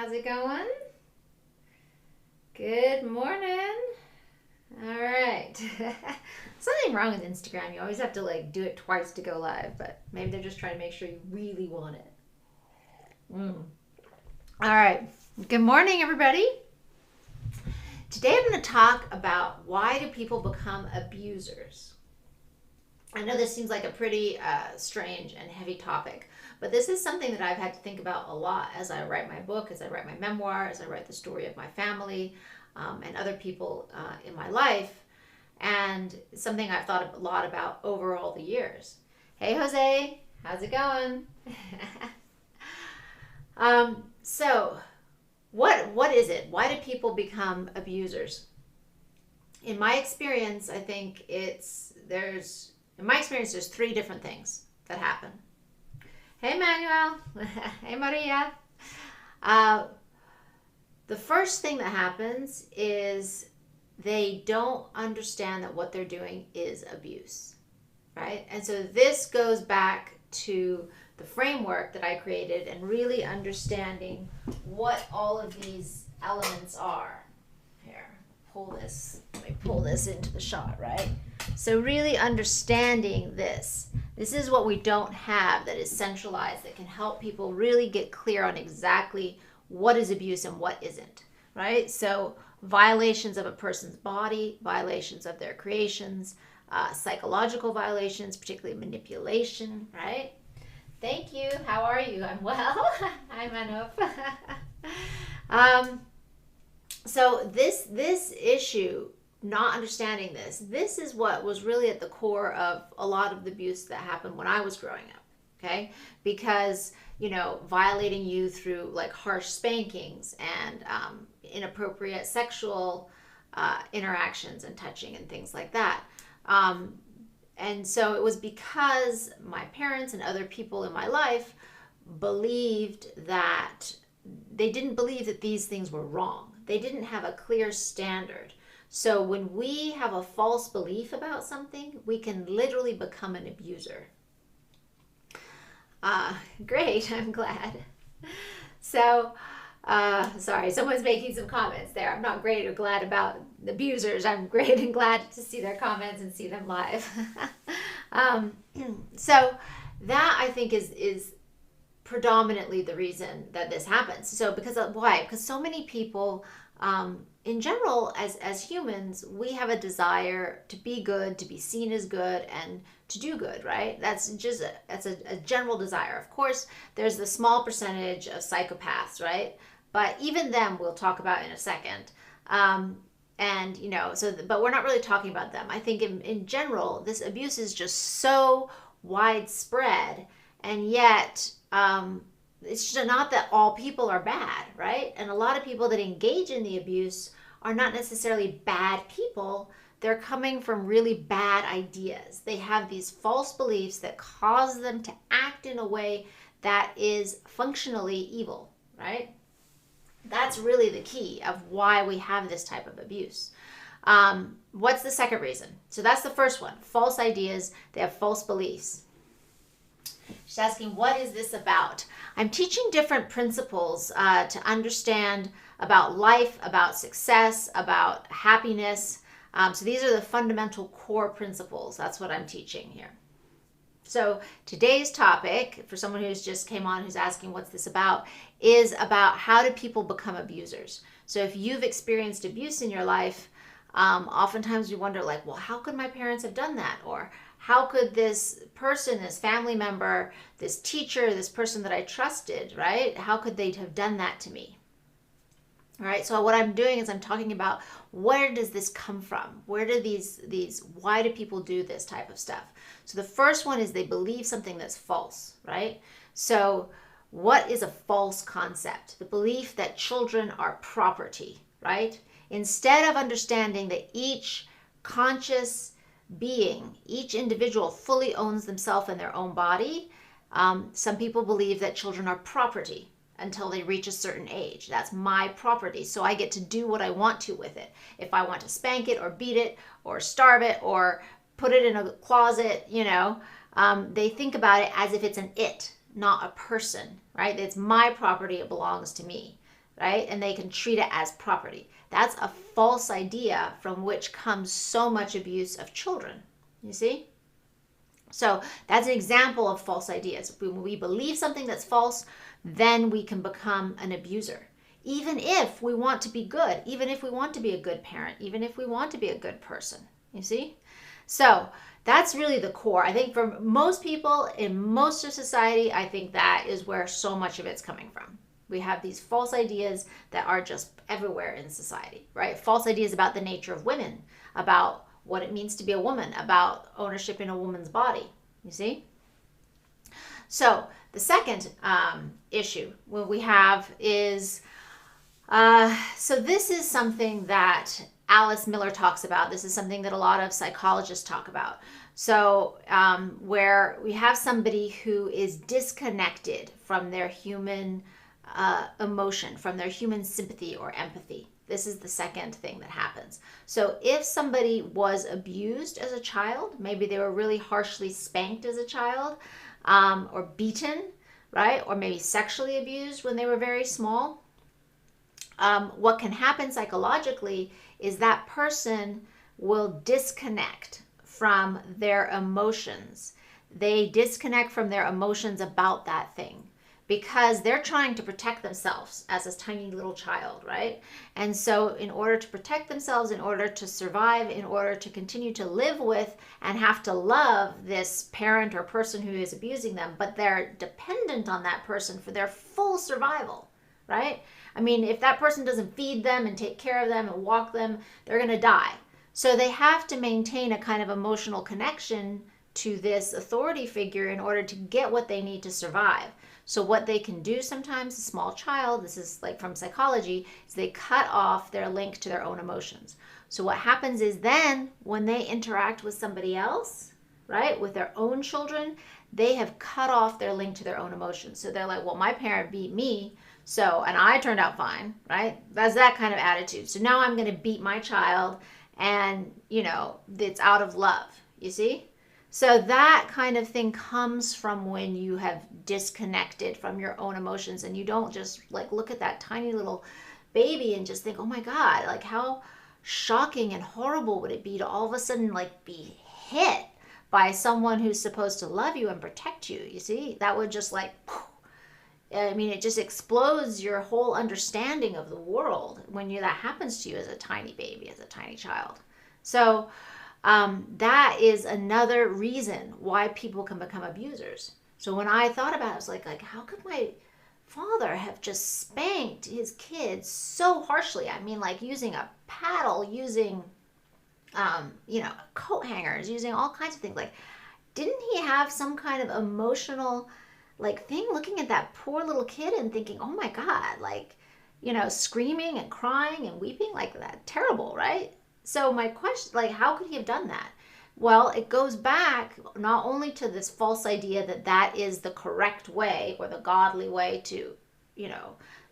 How's it going? Good morning. All right. Something wrong with Instagram. You always have to do it twice to go live, but maybe they're just trying to make sure you really want it. Mm. All right. Good morning, everybody. Today I'm going to talk about why do people become abusers. I know this seems like a pretty strange and heavy topic, but this is something that I've had to think about a lot as I write my book, as I write my memoir, as I write the story of my family and other people in my life, and something I've thought a lot about over all the years. Hey, Jose, how's it going? So, what is it? Why do people become abusers? In my experience, I think there's three different things that happen. Hey, Manuel. Hey, Maria. Uh, the first thing that happens is they don't understand that what they're doing is abuse, right? And so this goes back to the framework that I created and really understanding what all of these elements are. Here, let me pull this into the shot, right? So really understanding this is what we don't have that is centralized, that can help people really get clear on exactly what is abuse and what isn't, right? So violations of a person's body, violations of their creations, psychological violations, particularly manipulation, right? Thank you. How are you? I'm well. Hi, Manop. So this issue, not understanding this is what was really at the core of a lot of the abuse that happened when I was growing up. Okay, because violating you through like harsh spankings and inappropriate sexual interactions and touching and things like that. And so it was because my parents and other people in my life didn't believe that these things were wrong. They didn't have a clear standard. So when we have a false belief about something, we can literally become an abuser. Great, I'm glad. So, sorry, someone's making some comments there. I'm not great or glad about the abusers. I'm great and glad to see their comments and see them live. So that I think is predominantly the reason that this happens. So why? Because so many people, in general, as humans, we have a desire to be good, to be seen as good, and to do good, right? That's a general desire. Of course, there's the small percentage of psychopaths, right? But even them we'll talk about in a second. But we're not really talking about them. I think in general, this abuse is just so widespread, and yet it's just not that all people are bad, right? And a lot of people that engage in the abuse are not necessarily bad people. They're coming from really bad ideas. They have these false beliefs that cause them to act in a way that is functionally evil, right? That's really the key of why we have this type of abuse. What's the second reason? So that's the first one. False ideas. They have false beliefs. She's asking, what is this about? I'm teaching different principles to understand about life, about success, about happiness. So these are the fundamental core principles. That's what I'm teaching here. So today's topic, for someone who's just came on, who's asking what's this about, is about how do people become abusers. So if you've experienced abuse in your life, oftentimes you wonder well, how could my parents have done that? Or how could this person, this family member, this teacher, this person that I trusted, right? How could they have done that to me? All right, so what I'm doing is I'm talking about where does this come from? Why do people do this type of stuff? So the first one is they believe something that's false, right? So what is a false concept? The belief that children are property, right? Instead of understanding that each conscious being, each individual fully owns themselves and their own body, some people believe that children are property until they reach a certain age. That's my property, so I get to do what I want to with it. If I want to spank it or beat it or starve it or put it in a closet, they think about it as if it's an it, not a person, right? It's my property, it belongs to me. right? And they can treat it as property. That's a false idea from which comes so much abuse of children. You see? So that's an example of false ideas. When we believe something that's false, then we can become an abuser. Even if we want to be good, even if we want to be a good parent, even if we want to be a good person. You see? So that's really the core. I think for most people in most of society, I think that is where so much of it's coming from. We have these false ideas that are just everywhere in society, right? False ideas about the nature of women, about what it means to be a woman, about ownership in a woman's body, you see? So the second issue what we have is, so this is something that Alice Miller talks about. This is something that a lot of psychologists talk about. So where we have somebody who is disconnected from their human emotion, from their human sympathy or empathy. This is the second thing that happens. So if somebody was abused as a child, maybe they were really harshly spanked as a child, or beaten, right? Or maybe sexually abused when they were very small. What can happen psychologically is that person will disconnect from their emotions. They disconnect from their emotions about that thing, because they're trying to protect themselves as a tiny little child, right? And so in order to protect themselves, in order to survive, in order to continue to live with and have to love this parent or person who is abusing them, but they're dependent on that person for their full survival, right? I mean, if that person doesn't feed them and take care of them and walk them, they're going to die. So they have to maintain a kind of emotional connection to this authority figure in order to get what they need to survive. So what they can do sometimes, a small child, this is like from psychology, is they cut off their link to their own emotions. So what happens is then when they interact with somebody else, right, with their own children, they have cut off their link to their own emotions. So they're like, well, my parent beat me, so, and I turned out fine, right? That's that kind of attitude. So now I'm going to beat my child, and, you know, it's out of love, you see? So that kind of thing comes from when you have disconnected from your own emotions, and you don't just like look at that tiny little baby and just think, oh my God, like how shocking and horrible would it be to all of a sudden like be hit by someone who's supposed to love you and protect you. You see, that would just like, I mean, it just explodes your whole understanding of the world when that happens to you as a tiny baby, as a tiny child. So that is another reason why people can become abusers. So when I thought about it, I was like, how could my father have just spanked his kids so harshly? I mean, like using a paddle, using, coat hangers, using all kinds of things. Like, didn't he have some kind of emotional, like, thing looking at that poor little kid and thinking, oh my God, like, screaming and crying and weeping like that? Terrible, right? So my question, like, how could he have done that? Well, it goes back not only to this false idea that that is the correct way or the godly way to,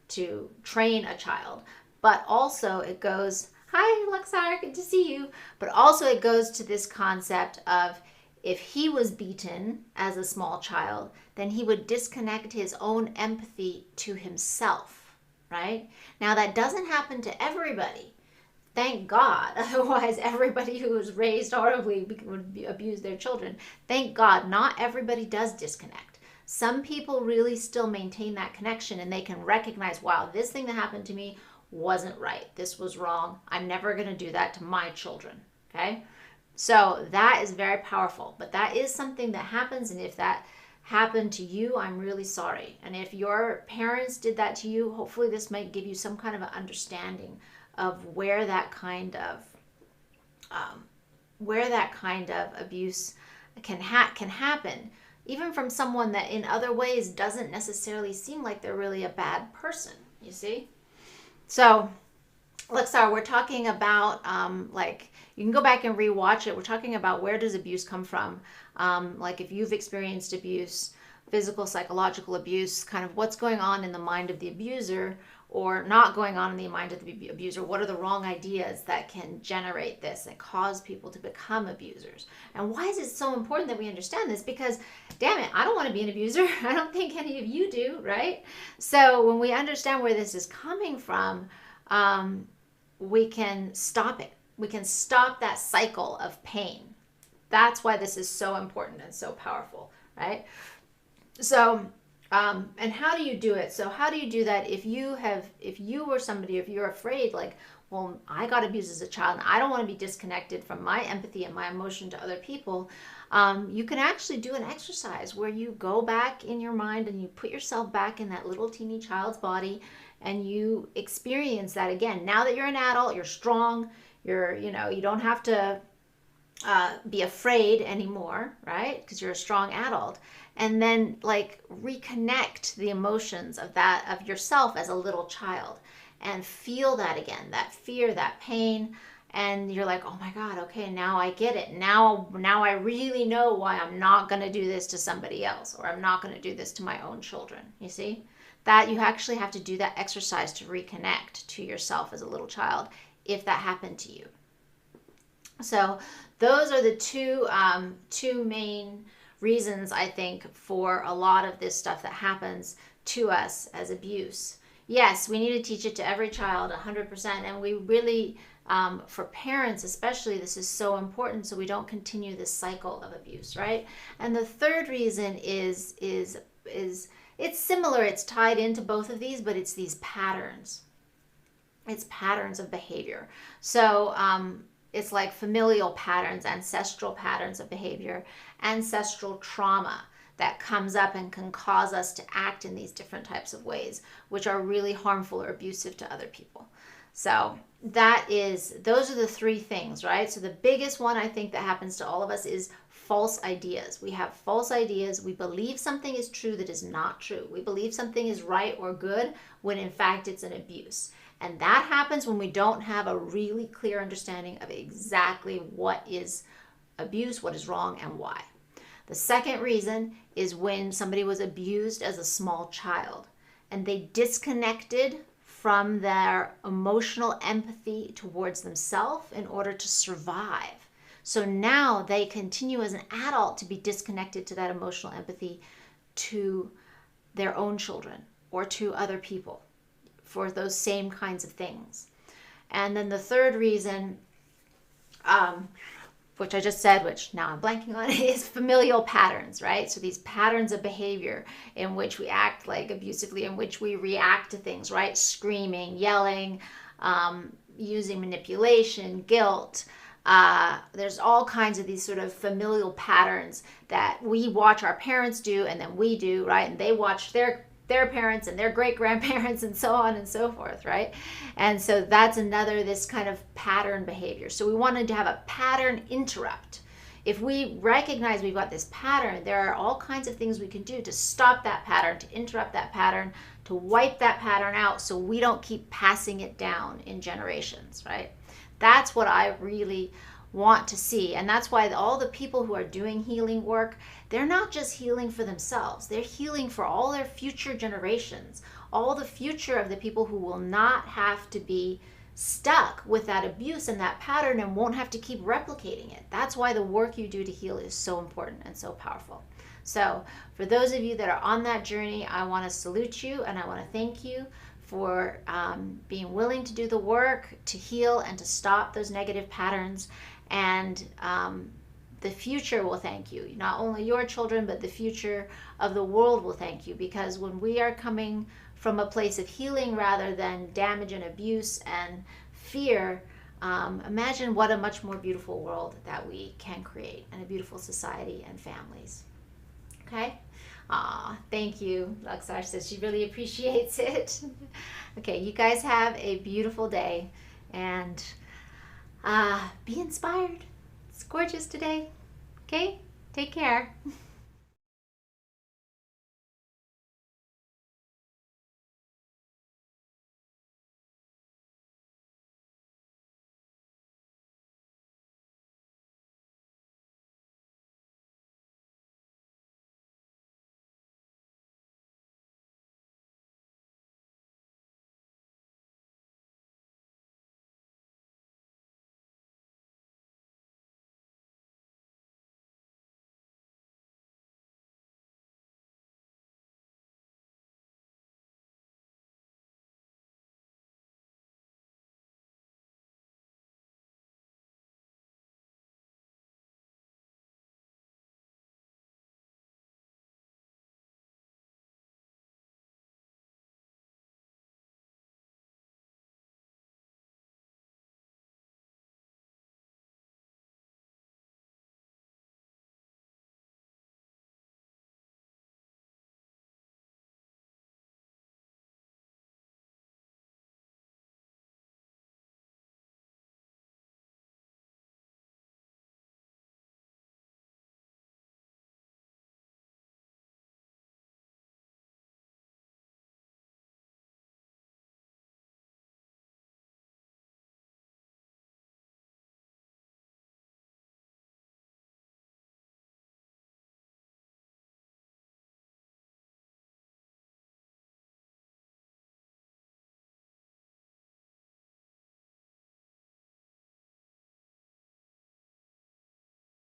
to train a child, but also it goes, hi, Luxar, good to see you. But also it goes to this concept of if he was beaten as a small child, then he would disconnect his own empathy to himself, right? Now that doesn't happen to everybody. Thank God. Otherwise, everybody who was raised horribly would abuse their children. Thank God, not everybody does disconnect. Some people really still maintain that connection, and they can recognize, wow, this thing that happened to me wasn't right. This was wrong. I'm never going to do that to my children. Okay? So that is very powerful. But that is something that happens, and if that happened to you, I'm really sorry. And if your parents did that to you, hopefully this might give you some kind of an understanding of where that kind of abuse can happen, even from someone that in other ways doesn't necessarily seem like they're really a bad person. You see? So, we're talking about you can go back and rewatch it. We're talking about where does abuse come from. Like if you've experienced abuse, physical, psychological abuse, kind of what's going on in the mind of the abuser or not going on in the mind of the abuser. What are the wrong ideas that can generate this and cause people to become abusers? And why is it so important that we understand this? Because, damn it, I don't want to be an abuser. I don't think any of you do, right? So when we understand where this is coming from, we can stop it. We can stop that cycle of pain. That's why this is so important and so powerful, right? So, and how do you do it? So how do you do that if you were somebody, if you're afraid, like, well, I got abused as a child and I don't want to be disconnected from my empathy and my emotion to other people, you can actually do an exercise where you go back in your mind and you put yourself back in that little teeny child's body and you experience that again. Now that you're an adult, you're strong, you don't have to be afraid anymore, right? Because you're a strong adult. And then like reconnect the emotions of yourself as a little child and feel that again, that fear, that pain. And you're like, oh my God, okay, now I get it. Now I really know why I'm not going to do this to somebody else, or I'm not going to do this to my own children. You see? That you actually have to do that exercise to reconnect to yourself as a little child if that happened to you. So those are the two main reasons, I think, for a lot of this stuff that happens to us as abuse. Yes, we need to teach it to every child 100%, and we really, for parents especially, this is so important so we don't continue this cycle of abuse, right? And the third reason is it's similar, it's tied into both of these, but it's these patterns. It's patterns of behavior. So it's like familial patterns, ancestral patterns of behavior, ancestral trauma that comes up and can cause us to act in these different types of ways, which are really harmful or abusive to other people. So those are the three things, right? So the biggest one I think that happens to all of us is false ideas. We have false ideas. We believe something is true that is not true. We believe something is right or good when in fact it's an abuse. And that happens when we don't have a really clear understanding of exactly what is abuse, what is wrong, and why. The second reason is when somebody was abused as a small child and they disconnected from their emotional empathy towards themselves in order to survive. So now they continue as an adult to be disconnected to that emotional empathy to their own children or to other people for those same kinds of things. And then the third reason, which I just said, which now I'm blanking on, is familial patterns, right? So these patterns of behavior in which we act like abusively, in which we react to things, right? Screaming, yelling, using manipulation, guilt. There's all kinds of these sort of familial patterns that we watch our parents do and then we do, right? And they watch their parents and their great-grandparents and so on and so forth, right? And so that's this kind of pattern behavior. So we wanted to have a pattern interrupt. If we recognize we've got this pattern, there are all kinds of things we can do to stop that pattern, to interrupt that pattern, to wipe that pattern out so we don't keep passing it down in generations, right? That's what I really want to see. And that's why all the people who are doing healing work, they're not just healing for themselves. They're healing for all their future generations, all the future of the people who will not have to be stuck with that abuse and that pattern and won't have to keep replicating it. That's why the work you do to heal is so important and so powerful. So for those of you that are on that journey, I want to salute you and I want to thank you for being willing to do the work to heal and to stop those negative patterns. And the future will thank you. Not only your children, but the future of the world will thank you, because when we are coming from a place of healing rather than damage and abuse and fear, imagine what a much more beautiful world that we can create, and a beautiful society and families. Okay? Thank you. Luxar says she really appreciates it. Okay, you guys have a beautiful day, and be inspired. It's gorgeous today. Okay? Take care.